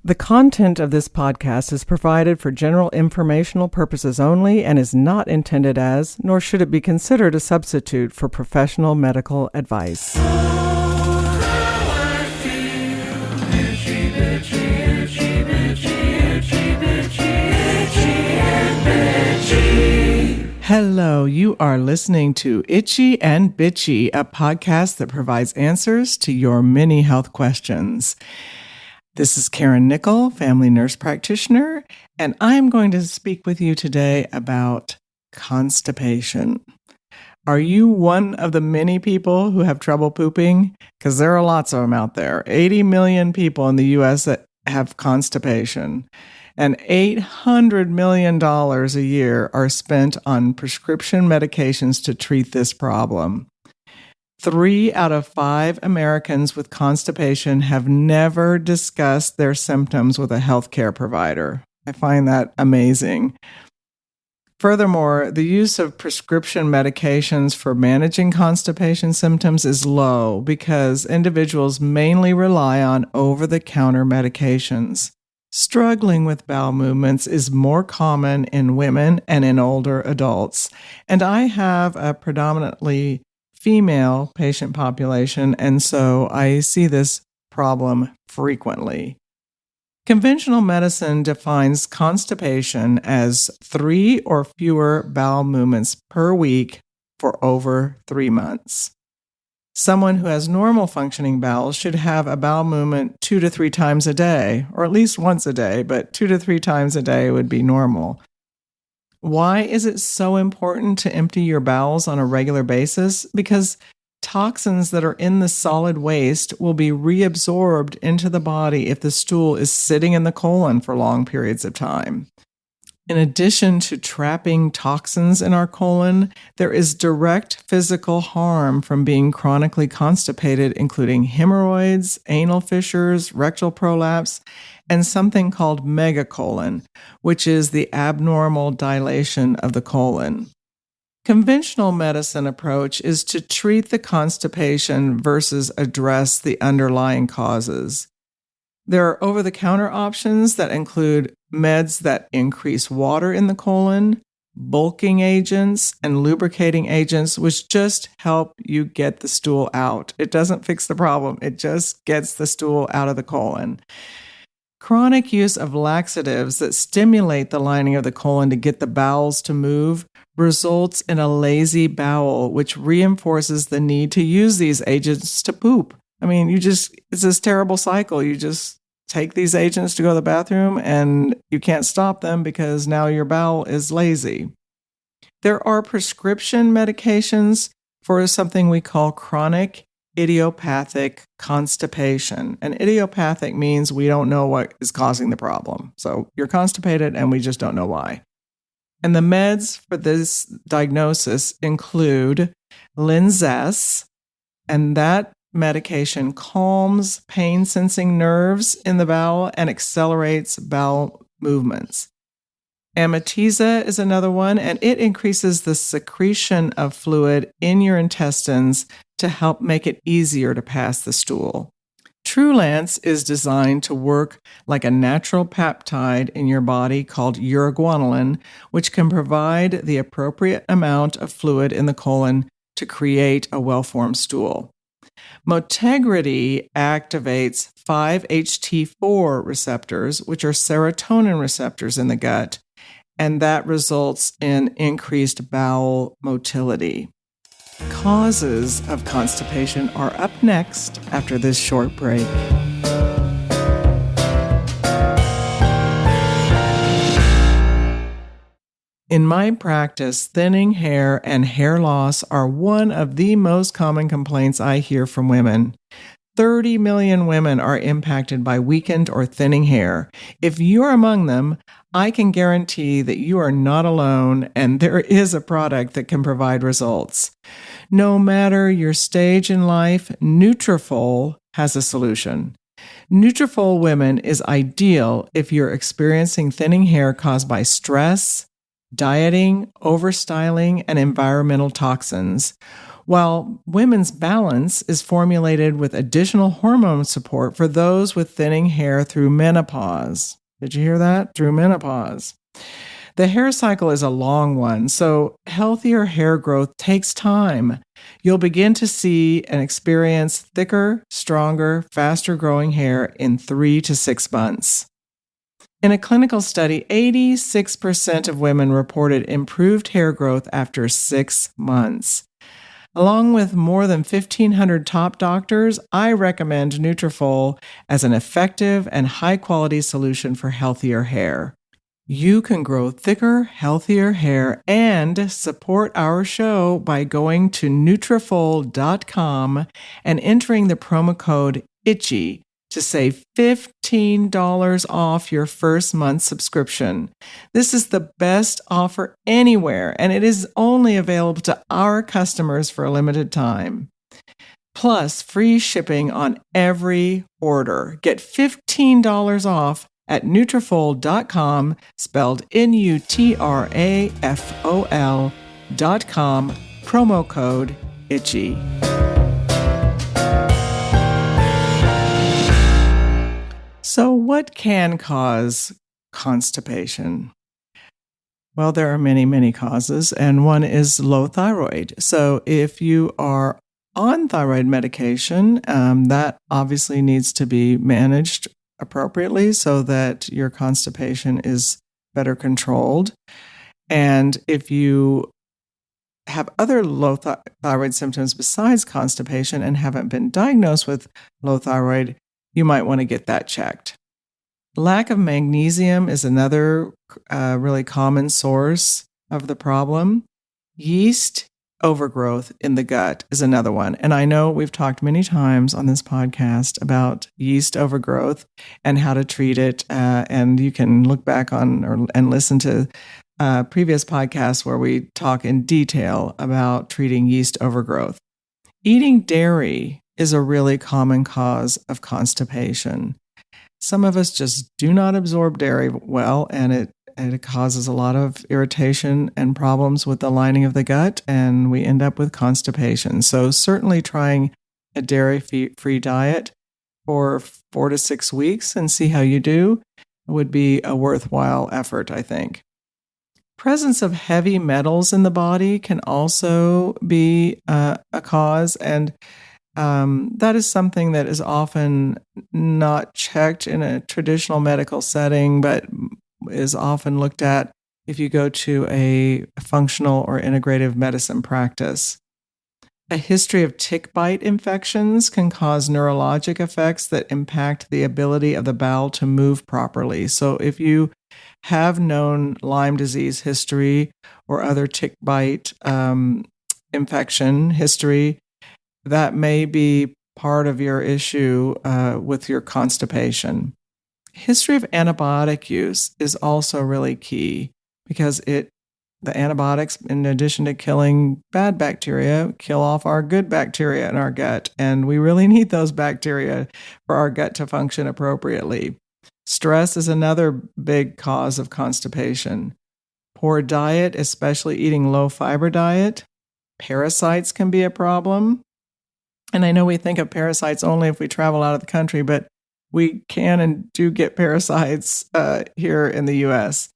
The content of this podcast is provided for general informational purposes only and is not intended as, nor should it be considered a substitute for professional medical advice. Hello, you are listening to Itchy and Bitchy, a podcast that provides answers to your many health questions. This is Karen Nickel, family nurse practitioner, and I'm going to speak with you today about constipation. Are you one of the many people who have trouble pooping? Because there are lots of them out there. 80 million people in the U.S. that have constipation, and $800 million a year are spent on prescription medications to treat this problem. 3 out of 5 Americans with constipation have never discussed their symptoms with a healthcare provider. I find that amazing. Furthermore, the use of prescription medications for managing constipation symptoms is low because individuals mainly rely on over-the-counter medications. Struggling with bowel movements is more common in women and in older adults, and I have a predominantly female patient population, and so I see this problem frequently. Conventional medicine defines constipation as 3 or fewer bowel movements per week for over 3 months. Someone who has normal functioning bowels should have a bowel movement 2 to 3 times a day, or at least once a day, but 2 to 3 times a day would be normal. Why is it so important to empty your bowels on a regular basis? Because toxins that are in the solid waste will be reabsorbed into the body if the stool is sitting in the colon for long periods of time. In addition to trapping toxins in our colon, there is direct physical harm from being chronically constipated, including hemorrhoids, anal fissures, rectal prolapse, and something called megacolon, which is the abnormal dilation of the colon. Conventional medicine approach is to treat the constipation versus address the underlying causes. There are over-the-counter options that include meds that increase water in the colon, bulking agents, and lubricating agents, which just help you get the stool out. It doesn't fix the problem. It just gets the stool out of the colon. Chronic use of laxatives that stimulate the lining of the colon to get the bowels to move results in a lazy bowel, which reinforces the need to use these agents to poop. I mean, it's this terrible cycle. You just take these agents to go to the bathroom and you can't stop them because now your bowel is lazy. There are prescription medications for something we call chronic idiopathic constipation. And idiopathic means we don't know what is causing the problem. So you're constipated and we just don't know why. And the meds for this diagnosis include Linzess, and that medication calms pain-sensing nerves in the bowel and accelerates bowel movements. Amitiza is another one, and it increases the secretion of fluid in your intestines to help make it easier to pass the stool. Trulance is designed to work like a natural peptide in your body called uroguanilin, which can provide the appropriate amount of fluid in the colon to create a well-formed stool. Motegrity activates 5-HT4 receptors, which are serotonin receptors in the gut, and that results in increased bowel motility. Causes of constipation are up next after this short break. In my practice, thinning hair and hair loss are one of the most common complaints I hear from women. 30 million women are impacted by weakened or thinning hair. If you're among them, I can guarantee that you are not alone and there is a product that can provide results. No matter your stage in life, Nutrafol has a solution. Nutrafol Women is ideal if you're experiencing thinning hair caused by stress, dieting, overstyling, and environmental toxins. while women's balance is formulated with additional hormone support for those with thinning hair through menopause. Did you hear that? Through menopause. The hair cycle is a long one, so healthier hair growth takes time. You'll begin to see and experience thicker, stronger, faster growing hair in 3 to 6 months. In a clinical study, 86% of women reported improved hair growth after 6 months. Along with more than 1,500 top doctors, I recommend Nutrafol as an effective and high-quality solution for healthier hair. You can grow thicker, healthier hair and support our show by going to Nutrafol.com and entering the promo code ITCHY to save $15 off your first month subscription. This is the best offer anywhere, and it is only available to our customers for a limited time. Plus, free shipping on every order. Get $15 off at Nutrafol.com, spelled Nutrafol.com, promo code ITCHY. So what can cause constipation? Well, there are many, many causes, and one is low thyroid. So if you are on thyroid medication, that obviously needs to be managed appropriately so that your constipation is better controlled. And if you have other low thyroid symptoms besides constipation and haven't been diagnosed with low thyroid, you might want to get that checked. Lack of magnesium is another really common source of the problem. Yeast overgrowth in the gut is another one. And I know we've talked many times on this podcast about yeast overgrowth and how to treat it. And you can look back on and listen to previous podcasts where we talk in detail about treating yeast overgrowth. Eating dairy is a really common cause of constipation. Some of us just do not absorb dairy well, and it causes a lot of irritation and problems with the lining of the gut, and we end up with constipation. So certainly trying a dairy-free diet for 4 to 6 weeks and see how you do would be a worthwhile effort, I think. Presence of heavy metals in the body can also be a cause, and that is something that is often not checked in a traditional medical setting, but is often looked at if you go to a functional or integrative medicine practice. A history of tick bite infections can cause neurologic effects that impact the ability of the bowel to move properly. So if you have known Lyme disease history or other tick bite infection history, that may be part of your issue with your constipation. History of antibiotic use is also really key because the antibiotics, in addition to killing bad bacteria, kill off our good bacteria in our gut. And we really need those bacteria for our gut to function appropriately. Stress is another big cause of constipation. Poor diet, especially eating low fiber diet. Parasites can be a problem. And I know we think of parasites only if we travel out of the country, but we can and do get parasites here in the U.S.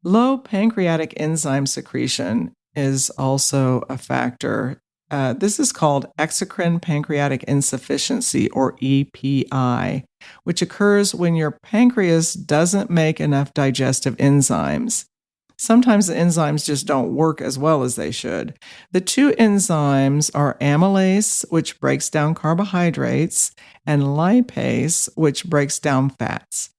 Low pancreatic enzyme secretion is also a factor. This is called exocrine pancreatic insufficiency, or EPI, which occurs when your pancreas doesn't make enough digestive enzymes. Sometimes the enzymes just don't work as well as they should. The two enzymes are amylase, which breaks down carbohydrates, and lipase, which breaks down fats.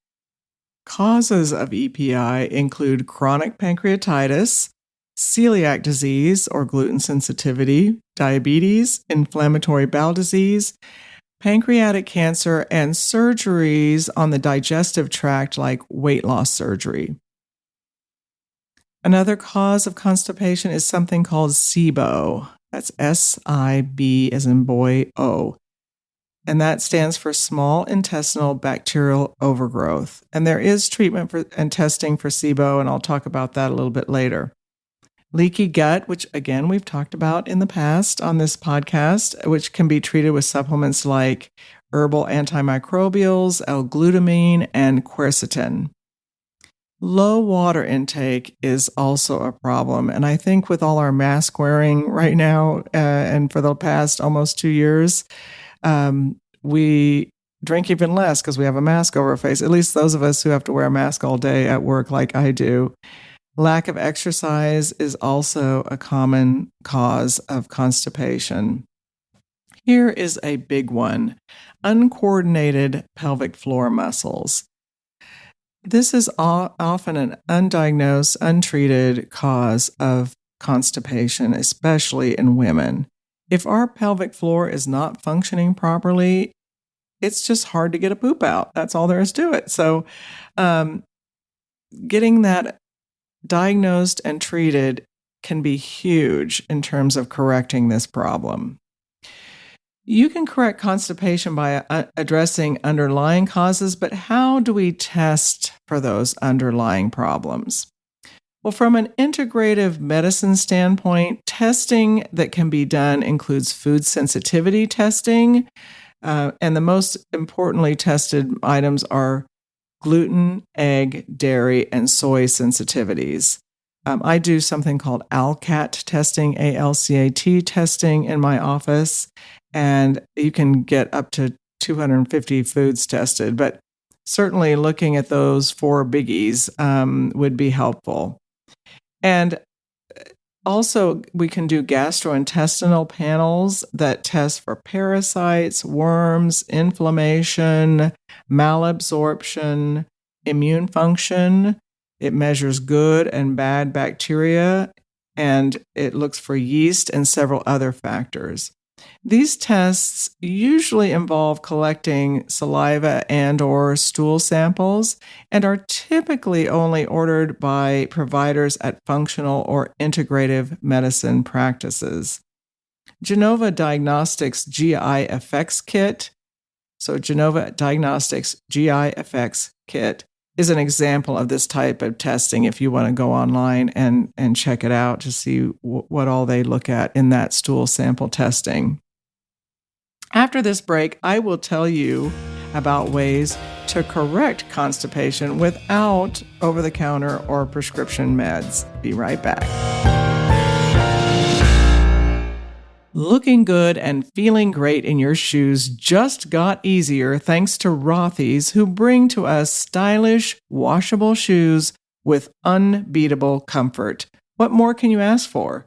Causes of EPI include chronic pancreatitis, celiac disease or gluten sensitivity, diabetes, inflammatory bowel disease, pancreatic cancer, and surgeries on the digestive tract like weight loss surgery. Another cause of constipation is something called SIBO. That's S-I-B as in boy, O. And that stands for small intestinal bacterial overgrowth. And there is treatment and testing for SIBO, and I'll talk about that a little bit later. Leaky gut, which again we've talked about in the past on this podcast, which can be treated with supplements like herbal antimicrobials, L-glutamine, and quercetin. Low water intake is also a problem. And I think with all our mask wearing right now and for the past almost 2 years, we drink even less because we have a mask over our face, at least those of us who have to wear a mask all day at work like I do. Lack of exercise is also a common cause of constipation. Here is a big one: uncoordinated pelvic floor muscles. This is often an undiagnosed, untreated cause of constipation, especially in women. If our pelvic floor is not functioning properly, it's just hard to get a poop out. That's all there is to it. So getting that diagnosed and treated can be huge in terms of correcting this problem. You can correct constipation by addressing underlying causes, but how do we test for those underlying problems? Well, from an integrative medicine standpoint, testing that can be done includes food sensitivity testing, and the most importantly tested items are gluten, egg, dairy, and soy sensitivities. I do something called ALCAT testing, ALCAT testing in my office, and you can get up to 250 foods tested, but certainly looking at those 4 biggies would be helpful. And also, we can do gastrointestinal panels that test for parasites, worms, inflammation, malabsorption, immune function. It measures good and bad bacteria, and it looks for yeast and several other factors. These tests usually involve collecting saliva and/or stool samples and are typically only ordered by providers at functional or integrative medicine practices. Genova Diagnostics GI Effects Kit, so Genova Diagnostics GI Effects Kit, is an example of this type of testing if you want to go online and check it out to see what all they look at in that stool sample testing. After this break, I will tell you about ways to correct constipation without over-the-counter or prescription meds. Be right back. Looking good and feeling great in your shoes just got easier thanks to Rothy's, who bring to us stylish, washable shoes with unbeatable comfort. What more can you ask for?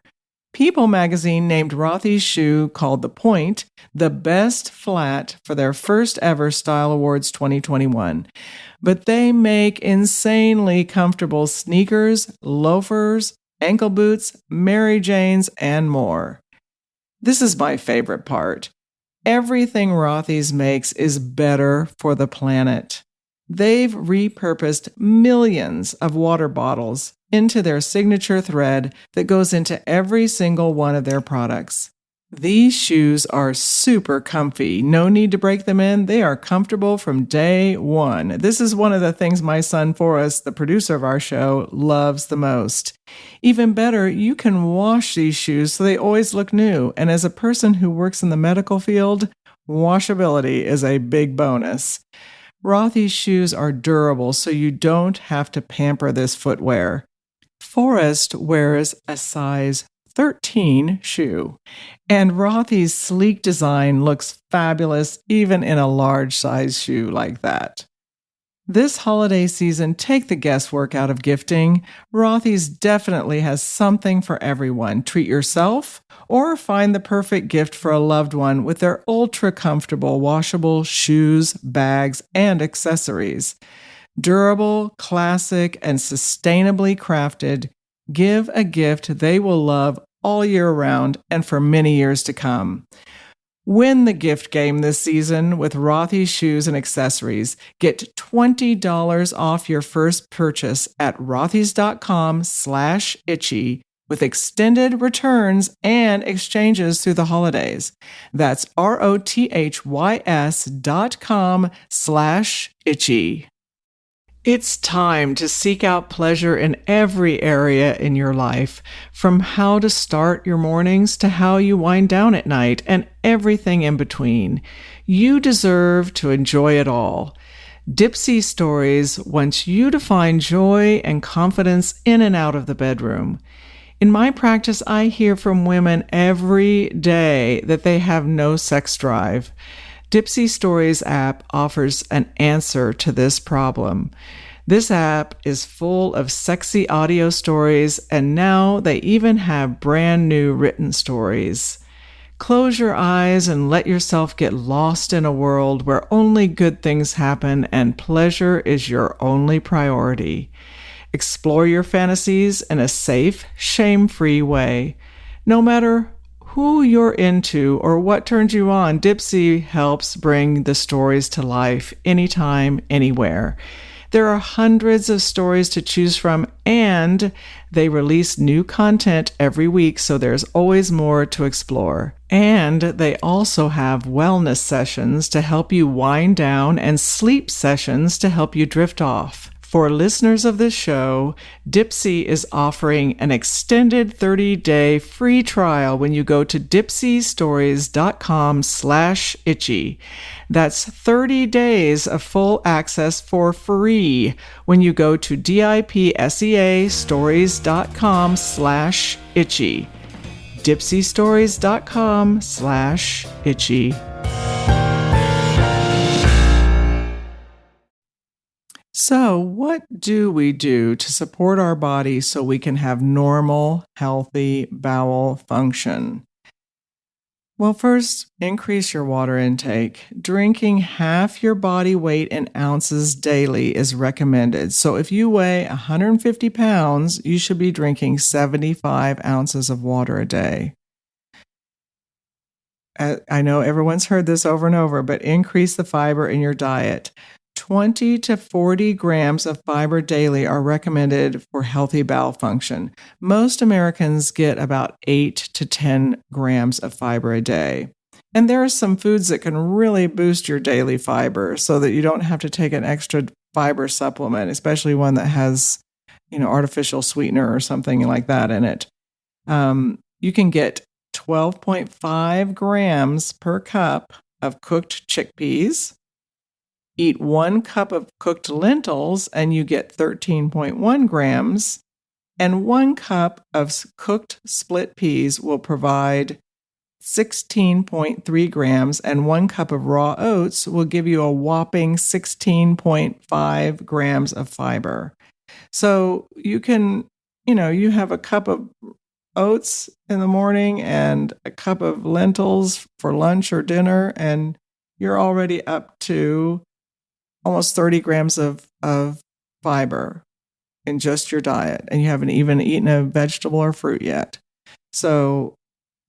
People magazine named Rothy's shoe called The Point the best flat for their first ever Style Awards 2021. But they make insanely comfortable sneakers, loafers, ankle boots, Mary Janes, and more. This is my favorite part. Everything Rothy's makes is better for the planet. They've repurposed millions of water bottles into their signature thread that goes into every single one of their products. These shoes are super comfy. No need to break them in. They are comfortable from day one. This is one of the things my son Forrest, the producer of our show, loves the most. Even better, you can wash these shoes so they always look new. And as a person who works in the medical field, washability is a big bonus. Rothy's shoes are durable, so you don't have to pamper this footwear. Forrest wears a size 13 shoe, and Rothy's sleek design looks fabulous even in a large size shoe like that. This holiday season, take the guesswork out of gifting. Rothy's definitely has something for everyone. Treat yourself or find the perfect gift for a loved one with their ultra-comfortable washable shoes, bags, and accessories. Durable, classic, and sustainably crafted, give a gift they will love all year round and for many years to come. Win the gift game this season with Rothy's shoes and accessories. Get $20 off your first purchase at rothys.com/itchy with extended returns and exchanges through the holidays. That's ROTHYS.com/itchy. It's time to seek out pleasure in every area in your life, from how to start your mornings to how you wind down at night and everything in between. You deserve to enjoy it all. Dipsy Stories wants you to find joy and confidence in and out of the bedroom. In my practice, I hear from women every day that they have no sex drive. Dipsy Stories app offers an answer to this problem. This app is full of sexy audio stories, and now they even have brand new written stories. Close your eyes and let yourself get lost in a world where only good things happen and pleasure is your only priority. Explore your fantasies in a safe, shame-free way. No matter who you're into or what turns you on, Dipsy helps bring the stories to life anytime, anywhere. There are hundreds of stories to choose from, and they release new content every week, so there's always more to explore. And they also have wellness sessions to help you wind down and sleep sessions to help you drift off. For listeners of this show, Dipsy is offering an extended 30-day free trial when you go to dipsystories.com/itchy. That's 30 days of full access for free when you go to dipsystories.com/itchy. dipsystories.com/itchy. So, what do we do to support our body so we can have normal, healthy bowel function? Well, first, increase your water intake. Drinking half your body weight in ounces daily is recommended. So if you weigh 150 pounds, you should be drinking 75 ounces of water a day. I know everyone's heard this over and over, but increase the fiber in your diet. 20 to 40 grams of fiber daily are recommended for healthy bowel function. Most Americans get about 8 to 10 grams of fiber a day. And there are some foods that can really boost your daily fiber so that you don't have to take an extra fiber supplement, especially one that has, artificial sweetener or something like that in it. You can get 12.5 grams per cup of cooked chickpeas. Eat 1 cup of cooked lentils and you get 13.1 grams, and 1 cup of cooked split peas will provide 16.3 grams, and 1 cup of raw oats will give you a whopping 16.5 grams of fiber. So you can, you have a cup of oats in the morning and a cup of lentils for lunch or dinner, and you're already up to almost 30 grams of fiber in just your diet, and you haven't even eaten a vegetable or fruit yet. So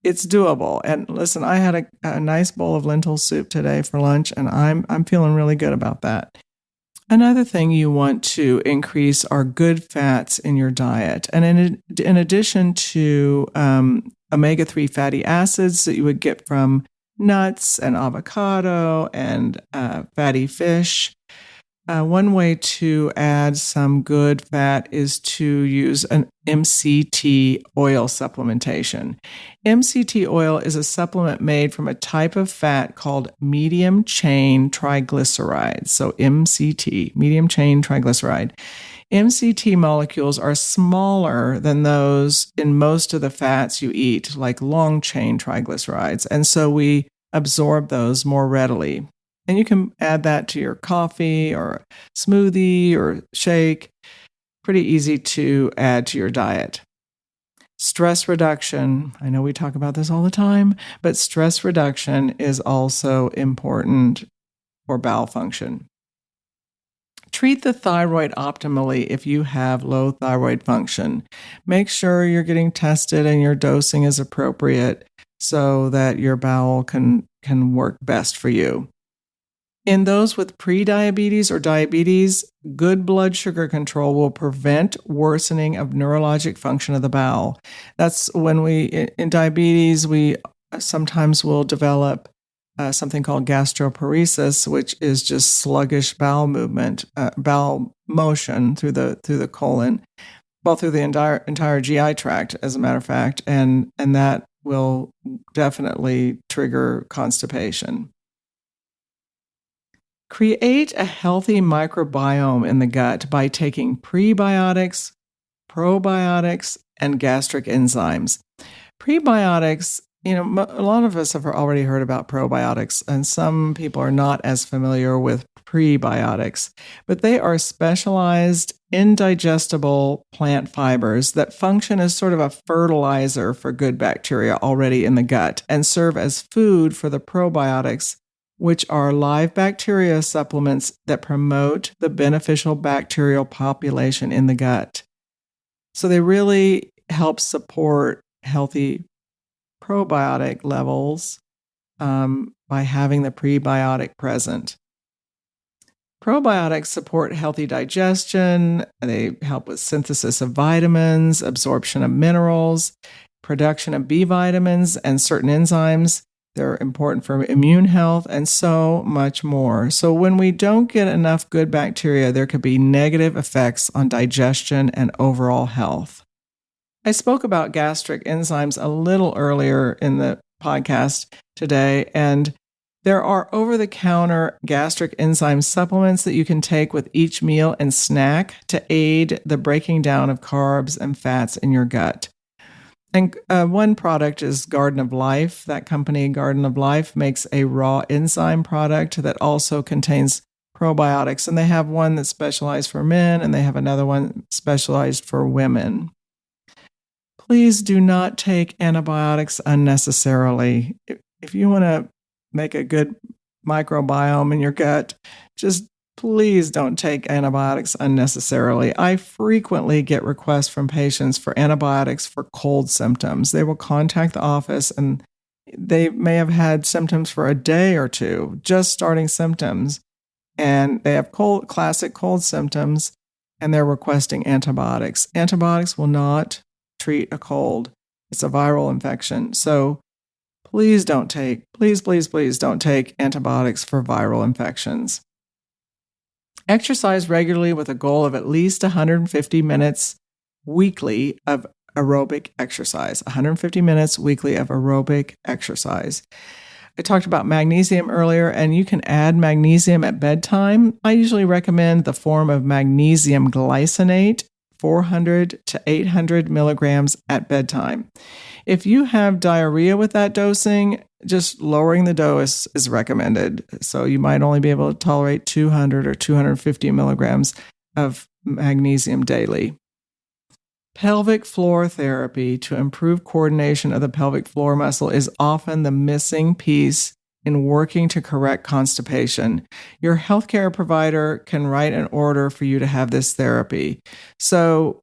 it's doable. And listen, I had a nice bowl of lentil soup today for lunch, and I'm feeling really good about that. Another thing you want to increase are good fats in your diet. And in addition to omega-3 fatty acids that you would get from nuts and avocado and fatty fish, one way to add some good fat is to use an MCT oil supplementation. MCT oil is a supplement made from a type of fat called medium chain triglycerides. So MCT, medium chain triglyceride. MCT molecules are smaller than those in most of the fats you eat, like long chain triglycerides. And so we absorb those more readily. And you can add that to your coffee or smoothie or shake. Pretty easy to add to your diet. Stress reduction. I know we talk about this all the time, but stress reduction is also important for bowel function. Treat the thyroid optimally if you have low thyroid function. Make sure you're getting tested and your dosing is appropriate so that your bowel can work best for you. In those with prediabetes or diabetes, good blood sugar control will prevent worsening of neurologic function of the bowel. That's when in diabetes, we sometimes will develop something called gastroparesis, which is just sluggish bowel movement, bowel motion through the colon, well, through the entire GI tract, as a matter of fact, and that will definitely trigger constipation. Create a healthy microbiome in the gut by taking prebiotics, probiotics, and gastric enzymes. Prebiotics, a lot of us have already heard about probiotics, and some people are not as familiar with prebiotics, but they are specialized indigestible plant fibers that function as sort of a fertilizer for good bacteria already in the gut and serve as food for the probiotics, which are live bacteria supplements that promote the beneficial bacterial population in the gut. So they really help support healthy probiotic levels by having the prebiotic present. Probiotics support healthy digestion. They help with synthesis of vitamins, absorption of minerals, production of B vitamins and certain enzymes. They're important for immune health and so much more. So when we don't get enough good bacteria, there could be negative effects on digestion and overall health. I spoke about gastric enzymes a little earlier in the podcast today, and there are over-the-counter gastric enzyme supplements that you can take with each meal and snack to aid the breaking down of carbs and fats in your gut. And one product is Garden of Life. That company, Garden of Life, makes a raw enzyme product that also contains probiotics. And they have one that's specialized for men, and they have another one specialized for women. Please do not take antibiotics unnecessarily. If you want to make a good microbiome in your gut, just please don't take antibiotics unnecessarily. I frequently get requests from patients for antibiotics for cold symptoms. They will contact the office and they may have had symptoms for a day or two, just starting symptoms, and they have classic cold symptoms, and they're requesting antibiotics. Antibiotics will not treat a cold. It's a viral infection. So please don't take antibiotics for viral infections. Exercise regularly with a goal of at least 150 minutes weekly of aerobic exercise. 150 minutes weekly of aerobic exercise. I talked about magnesium earlier, and you can add magnesium at bedtime. I usually recommend the form of magnesium glycinate, 400 to 800 milligrams at bedtime. If you have diarrhea with that dosing, just lowering the dose is recommended. So you might only be able to tolerate 200 or 250 milligrams of magnesium daily. Pelvic floor therapy to improve coordination of the pelvic floor muscle is often the missing piece in working to correct constipation. Your healthcare provider can write an order for you to have this therapy. So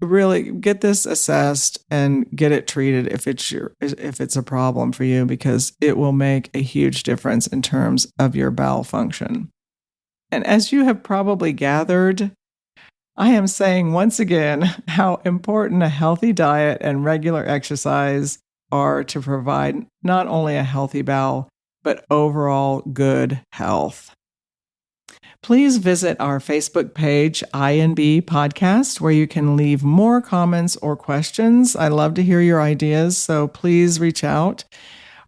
really get this assessed and get it treated if it's a problem for you, because it will make a huge difference in terms of your bowel function. And as you have probably gathered, I am saying once again how important a healthy diet and regular exercise are to provide not only a healthy bowel, but overall good health. Please visit our Facebook page, INB Podcast, where you can leave more comments or questions. I love to hear your ideas, so please reach out.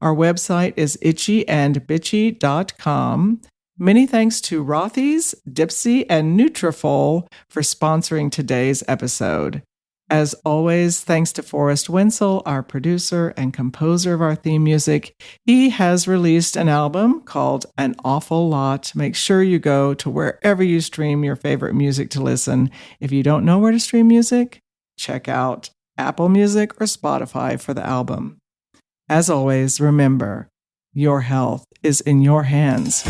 Our website is itchyandbitchy.com. Many thanks to Rothy's, Dipsy, and Nutrafol for sponsoring today's episode. As always, thanks to Forrest Wenzel, our producer and composer of our theme music. He has released an album called An Awful Lot. Make sure you go to wherever you stream your favorite music to listen. If you don't know where to stream music, check out Apple Music or Spotify for the album. As always, remember, your health is in your hands.